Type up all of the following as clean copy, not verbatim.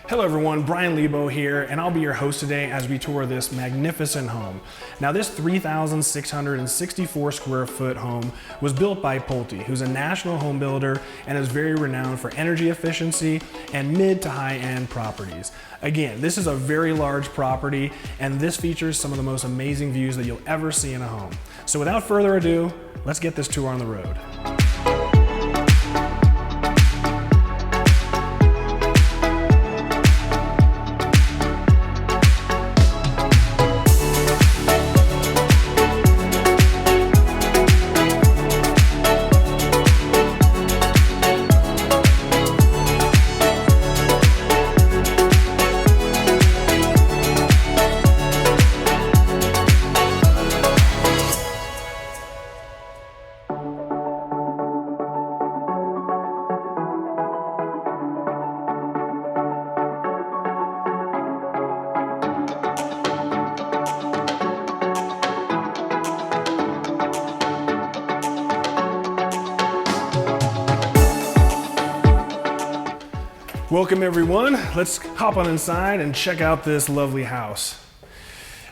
Hello everyone, Bryan Lebo here, and I'll be your host today as we tour this magnificent home. Now this 3,664 square foot home was built by Pulte, who's a national home builder and is very renowned for energy efficiency and mid to high end properties. Again, this is a very large property and this features some of the most amazing views that you'll ever see in a home. So without further ado, let's get this tour on the road. Welcome everyone. Let's hop on inside and check out this lovely house.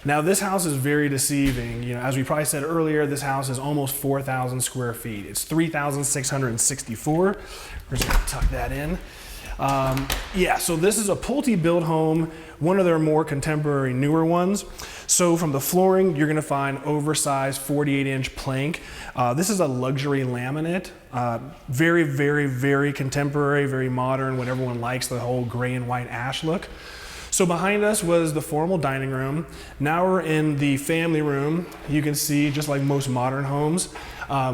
Now this house is very deceiving. As we probably said earlier, this house is almost 4,000 square feet. It's 3,664. We're just gonna tuck that in. So this is a Pulte built home, one of their more contemporary, newer ones. So from the flooring, you're gonna find oversized 48-inch plank. This is a luxury laminate. Very, very, very contemporary, very modern, what everyone likes, the whole gray and white ash look. So behind us was the formal dining room. Now we're in the family room. You can see, just like most modern homes,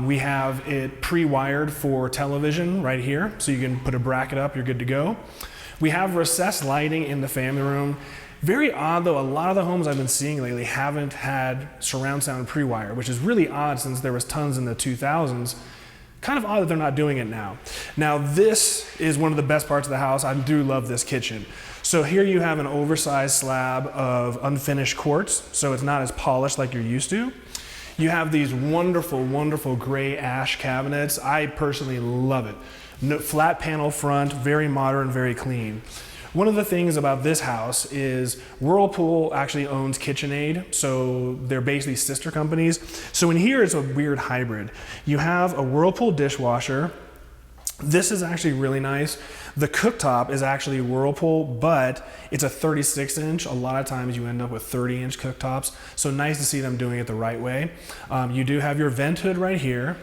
we have it pre-wired for television right here. So you can put a bracket up, you're good to go. We have recessed lighting in the family room. Very odd though, a lot of the homes I've been seeing lately haven't had surround sound pre-wire, which is really odd since there was tons in the 2000s. Kind of odd that they're not doing it now. Now this is one of the best parts of the house. I do love this kitchen. So here you have an oversized slab of unfinished quartz, so it's not as polished like you're used to. You have these wonderful, wonderful gray ash cabinets. I personally love it. Flat panel front, very modern, very clean. One of the things about this house is Whirlpool actually owns KitchenAid, so they're basically sister companies. So in here it's a weird hybrid. You have a Whirlpool dishwasher. This is actually really nice. The cooktop is actually Whirlpool, but it's a 36-inch. A lot of times you end up with 30-inch cooktops, so nice to see them doing it the right way. You do have your vent hood right here.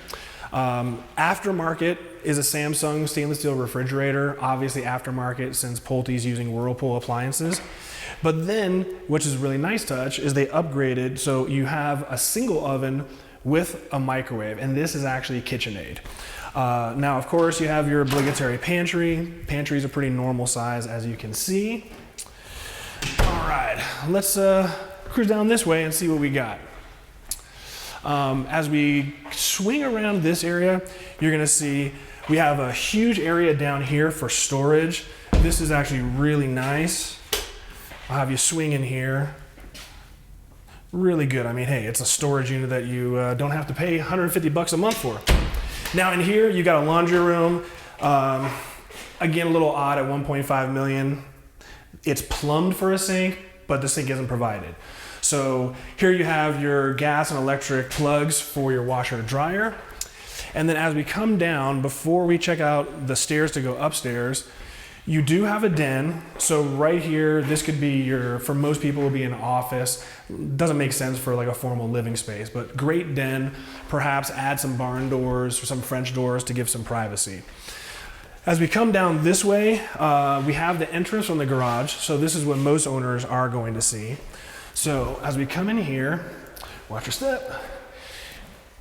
Aftermarket is a Samsung stainless steel refrigerator, obviously aftermarket since Pulte's using Whirlpool appliances. But then, which is a really nice touch, is they upgraded, so you have a single oven with a microwave, and this is actually KitchenAid. Now, of course, you have your obligatory pantry. Pantry is a pretty normal size, as you can see. All right, let's cruise down this way and see what we got. As we swing around this area, you're gonna see we have a huge area down here for storage. This is actually really nice. I'll have you swing in here. Really good. I mean, hey, it's a storage unit that you don't have to pay 150 bucks a month for. Now in here, you got a laundry room. Again, a little odd at 1.5 million. It's plumbed for a sink, but the sink isn't provided. So here you have your gas and electric plugs for your washer and dryer. And then as we come down, before we check out the stairs to go upstairs, you do have a den. So right here, this could be for most people, will be an office. Doesn't make sense for like a formal living space, but great den. Perhaps add some barn doors or some French doors to give some privacy. As we come down this way, we have the entrance from the garage. So this is what most owners are going to see. So as we come in here, watch your step.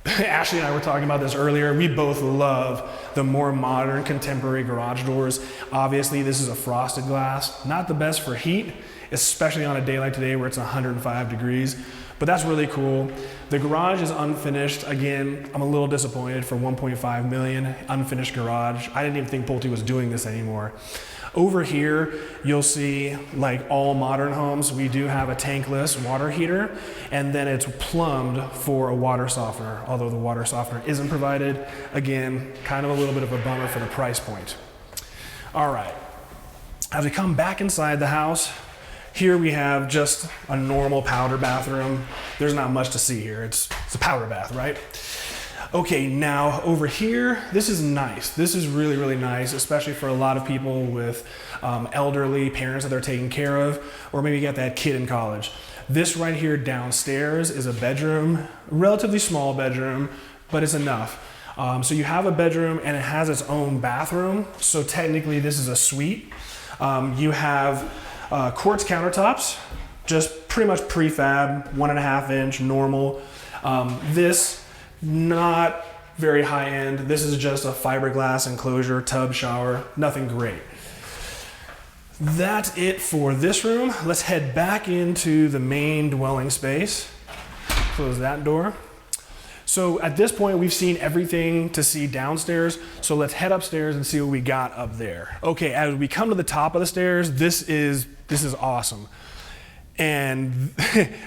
Ashley and I were talking about this earlier. We both love the more modern contemporary garage doors. Obviously, this is a frosted glass. Not the best for heat, especially on a day like today where it's 105 degrees. But that's really cool. The garage is unfinished. Again, I'm a little disappointed for 1.5 million, unfinished garage. I didn't even think Pulte was doing this anymore. Over here, you'll see, like all modern homes, we do have a tankless water heater, and then it's plumbed for a water softener, although the water softener isn't provided. Again, kind of a little bit of a bummer for the price point. All right. As we come back inside the house, here we have just a normal powder bathroom. There's not much to see here. It's a powder bath, right? Okay, now over here, this is nice. This is really, really nice, especially for a lot of people with elderly parents that they're taking care of, or maybe you got that kid in college. This right here downstairs is a bedroom, relatively small bedroom, but it's enough. So you have a bedroom and it has its own bathroom. So technically this is a suite. You have quartz countertops, just pretty much prefab, 1.5 inch, normal. This, not very high end. This is just a fiberglass enclosure, tub, shower, nothing great. That's it for this room. Let's head back into the main dwelling space. Close that door. So at this point, we've seen everything to see downstairs. So let's head upstairs and see what we got up there. Okay, as we come to the top of the stairs, this is awesome. And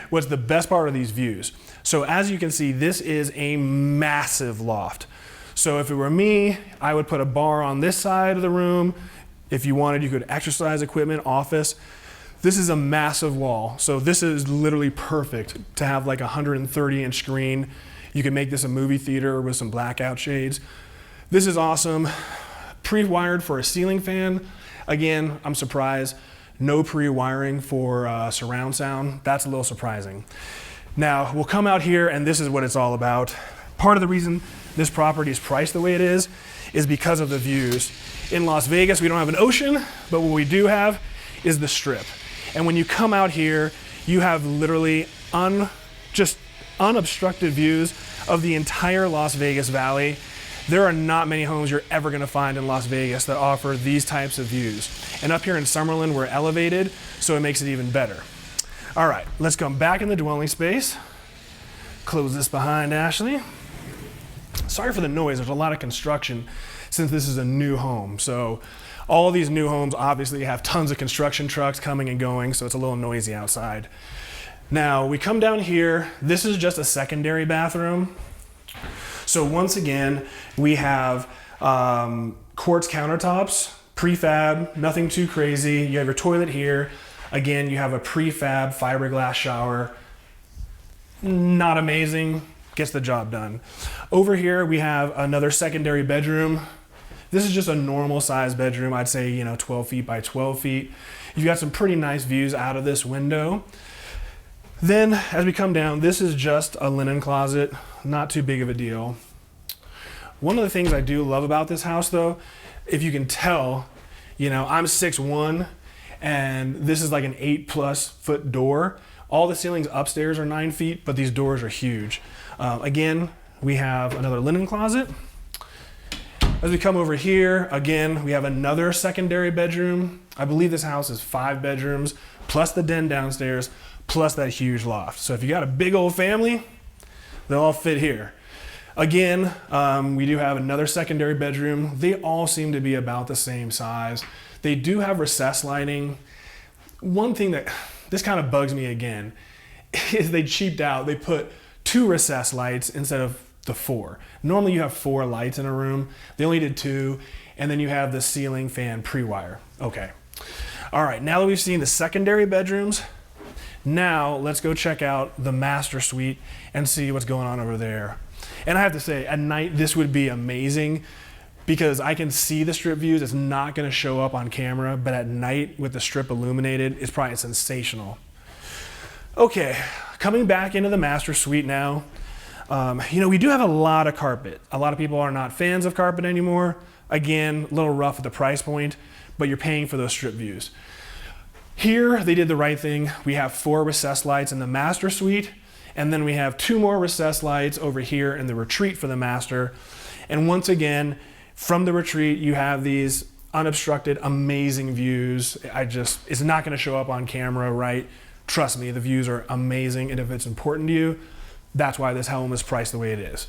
what's the best part of these views? So as you can see, this is a massive loft. So if it were me, I would put a bar on this side of the room. If you wanted, you could exercise equipment, office. This is a massive wall. So this is literally perfect to have like a 130-inch screen. You can make this a movie theater with some blackout shades. This is awesome. Pre-wired for a ceiling fan. Again, I'm surprised. No pre-wiring for surround sound. That's a little surprising. Now, we'll come out here and this is what it's all about. Part of the reason this property is priced the way it is because of the views. In Las Vegas, we don't have an ocean, but what we do have is the Strip. And when you come out here, you have literally just unobstructed views of the entire Las Vegas Valley. There are not many homes you're ever gonna find in Las Vegas that offer these types of views. And up here in Summerlin, we're elevated, so it makes it even better. All right, let's come back in the dwelling space. Close this behind Ashley. Sorry for the noise, there's a lot of construction since this is a new home. So all these new homes obviously have tons of construction trucks coming and going, so it's a little noisy outside. Now we come down here, this is just a secondary bathroom. So once again, we have quartz countertops, prefab, nothing too crazy. You have your toilet here. Again, you have a prefab fiberglass shower. Not amazing, gets the job done. Over here, we have another secondary bedroom. This is just a normal size bedroom. I'd say, 12 feet by 12 feet. You've got some pretty nice views out of this window. Then as we come down, this is just a linen closet, not too big of a deal. One of the things I do love about this house though, if you can tell, I'm 6'1", and this is like an 8+ foot door. All the ceilings upstairs are 9 feet, but these doors are huge. Again, we have another linen closet. As we come over here, again, we have another secondary bedroom. I believe this house is 5 bedrooms, plus the den downstairs, plus that huge loft. So if you got a big old family, they'll all fit here. Again, we do have another secondary bedroom. They all seem to be about the same size. They do have recessed lighting. One thing that, this kind of bugs me again, is they cheaped out. They put 2 recessed lights instead of the 4. Normally you have 4 lights in a room. They only did 2, and then you have the ceiling fan pre-wire. Okay. All right, now that we've seen the secondary bedrooms, now let's go check out the master suite and see what's going on over there. And I have to say, at night, this would be amazing because I can see the Strip views. It's not gonna show up on camera, but at night with the Strip illuminated, it's probably sensational. Okay, coming back into the master suite now. We do have a lot of carpet. A lot of people are not fans of carpet anymore. Again, a little rough at the price point, but you're paying for those Strip views. Here, they did the right thing. We have 4 recessed lights in the master suite, and then we have 2 more recessed lights over here in the retreat for the master. And once again, from the retreat, you have these unobstructed, amazing views. It's not gonna show up on camera, right? Trust me, the views are amazing, and if it's important to you, that's why this home is priced the way it is.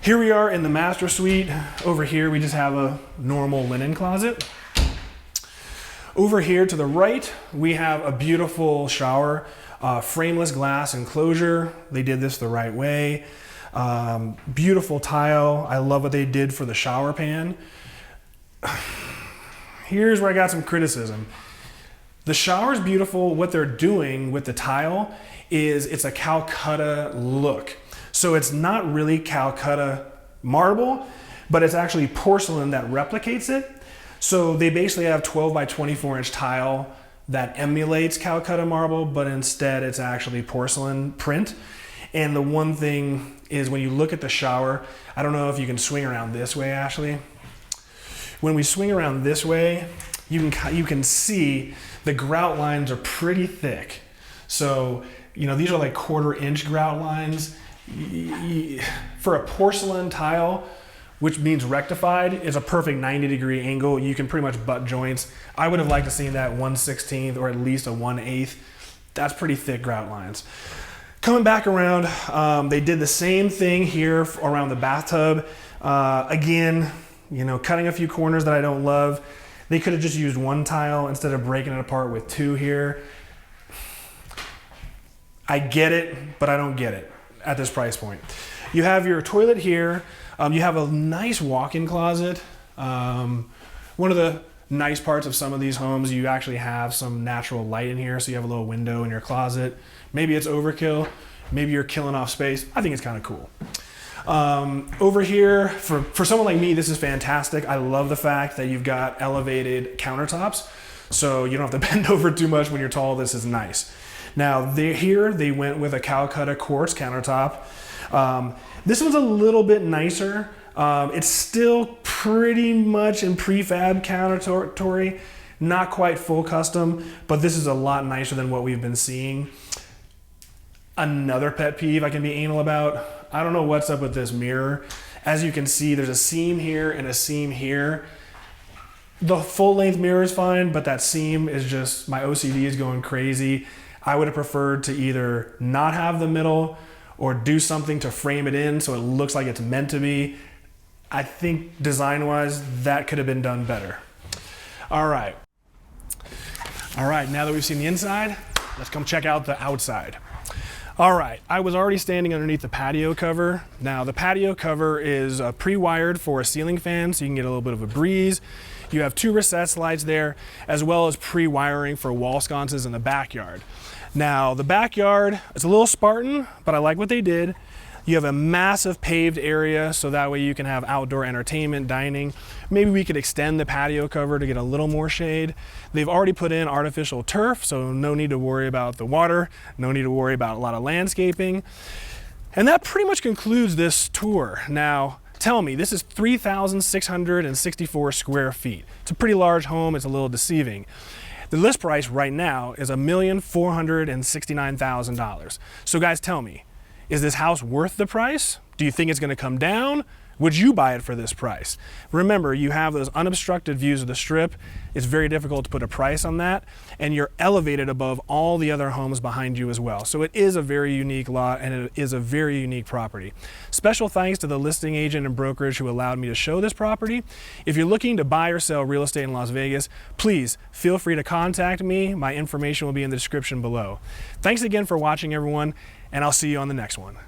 Here we are in the master suite. Over here, we just have a normal linen closet. Over here to the right, we have a beautiful shower, frameless glass enclosure. They did this the right way. Beautiful tile. I love what they did for the shower pan. here's where I got some criticism. The shower's beautiful. What they're doing with the tile is it's a Calcutta look. So it's not really Calcutta marble, but it's actually porcelain that replicates it. So they basically have 12 by 24 inch tile that emulates Calcutta marble, but instead it's actually porcelain print. And the one thing is when you look at the shower, I don't know if you can swing around this way, Ashley. When we swing around this way, you can see the grout lines are pretty thick. So, you know, these are like 1/4 inch grout lines. For a porcelain tile, which means rectified, is a perfect 90-degree angle. You can pretty much butt joints. I would have liked to see that 1/16 or at least a 1/8. That's pretty thick grout lines. Coming back around, they did the same thing here around the bathtub. Again, you know, cutting a few corners that I don't love. They could have just used one tile instead of breaking it apart with two here. I get it, but I don't get it at this price point. You have your toilet here. You have a nice walk-in closet. One of the nice parts of some of these homes, you actually have some natural light in here, so you have a little window in your closet. Maybe it's overkill. Maybe you're killing off space. I think it's kind of cool. Over here, for someone like me, this is fantastic. I love the fact that you've got elevated countertops, so you don't have to bend over too much when you're tall. This is nice. Now, here they went with a Calcutta quartz countertop. This one's a little bit nicer. It's still pretty much in prefab countertory, not quite full custom, but this is a lot nicer than what we've been seeing. Another pet peeve I can be anal about, I don't know what's up with this mirror. As you can see, there's a seam here and a seam here. The full length mirror is fine, but that seam is just, my OCD is going crazy. I would have preferred to either not have the middle or do something to frame it in so it looks like it's meant to be. I think design-wise, that could have been done better. All right, now that we've seen the inside, let's come check out the outside. All right, I was already standing underneath the patio cover. Now the patio cover is pre-wired for a ceiling fan so you can get a little bit of a breeze. You have 2 recessed lights there, as well as pre-wiring for wall sconces in the backyard. Now the backyard is a little Spartan, but I like what they did. You have a massive paved area, so that way you can have outdoor entertainment, dining. Maybe we could extend the patio cover to get a little more shade. They've already put in artificial turf, so no need to worry about the water, no need to worry about a lot of landscaping. And that pretty much concludes this tour. Now, tell me, this is 3,664 square feet. It's a pretty large home, it's a little deceiving. The list price right now is $1,469,000. So guys, tell me, is this house worth the price? Do you think it's gonna come down? Would you buy it for this price? Remember, you have those unobstructed views of the strip. It's very difficult to put a price on that, and you're elevated above all the other homes behind you as well. So it is a very unique lot, and it is a very unique property. Special thanks to the listing agent and brokerage who allowed me to show this property. If you're looking to buy or sell real estate in Las Vegas, please feel free to contact me. My information will be in the description below. Thanks again for watching, everyone, and I'll see you on the next one.